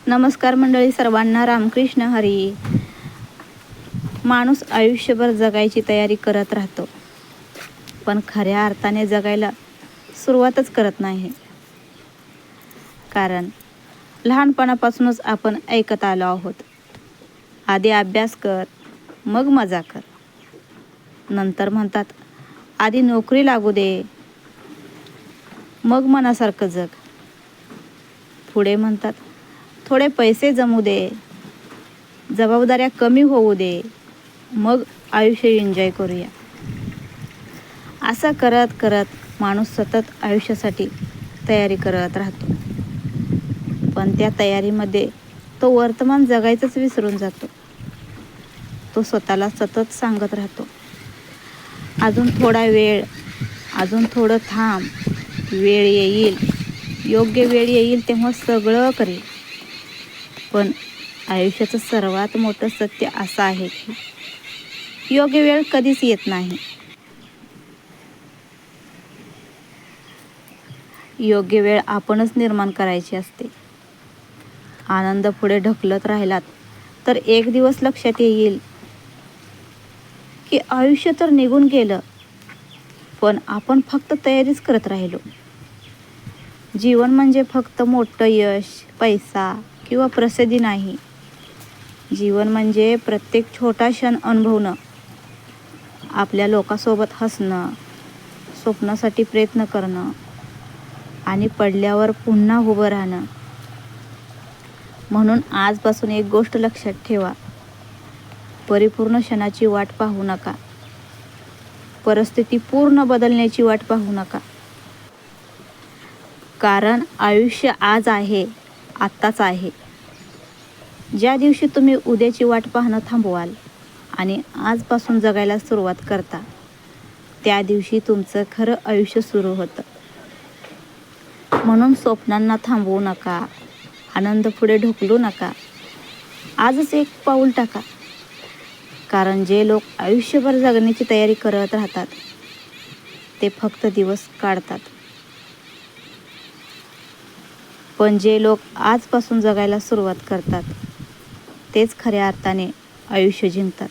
नमस्कार मंडळी सर्वांना, रामकृष्ण हरी. माणूस आयुष्यभर जगायची तयारी करत राहतो, पण खऱ्या अर्थाने जगायला सुरुवातच करत नाही. कारण लहानपणापासूनच आपण ऐकत आलो आहोत, आधी अभ्यास कर, मग मजा कर. नंतर म्हणतात आधी नोकरी लागू दे, मग मनासारखं जग. पुढे म्हणतात थोडे पैसे जमू दे, जबाबदाऱ्या कमी होऊ दे, मग आयुष्य एन्जॉय करूया. असं करत करत माणूस सतत आयुष्यासाठी तयारी करत राहतो, पण त्या तयारीमध्ये तो वर्तमान जगायचंच विसरून जातो. तो स्वतःला सतत सांगत राहतो, अजून थोडा वेळ, अजून थोडं थांब, वेळ येईल, योग्य वेळ येईल तेव्हा सगळं करेल. पण आयुष्याचं सर्वात मोठं सत्य असं आहे की योग्य वेळ कधीच येत नाही. योग्य वेळ आपणच निर्माण करायची असते. आनंद पुढे ढकलत राहिलात तर एक दिवस लक्षात येईल की आयुष्य तर निघून गेलं, पण आपण फक्त तयारीच करत राहिलो. जीवन म्हणजे फक्त मोठं यश, पैसा किंवा प्रसिद्धी नाही. जीवन म्हणजे प्रत्येक छोटा क्षण अनुभवणं, आपल्या लोकांसोबत हसणं, स्वप्नासाठी प्रयत्न करणं आणि पडल्यावर पुन्हा उभं राहणं. म्हणून आजपासून एक गोष्ट लक्षात ठेवा, परिपूर्ण क्षणाची वाट पाहू नका, परिस्थिती पूर्ण बदलण्याची वाट पाहू नका. कारण आयुष्य आज आहे, आत्ताच आहे. ज्या दिवशी तुम्ही उद्याची वाट पाहणं थांबवाल आणि आजपासून जगायला सुरुवात करता, त्या दिवशी तुमचं खरं आयुष्य सुरू होतं. म्हणून स्वप्नांना थांबवू नका, आनंद पुढे ढकलू नका. आजच एक पाऊल टाका. कारण जे लोक आयुष्यभर जगण्याची तयारी करत राहतात ते फक्त दिवस काढतात, पण जे लोक आजपासून जगायला सुरुवात करतात तेच खऱ्या अर्थाने आयुष्य जिंकतात.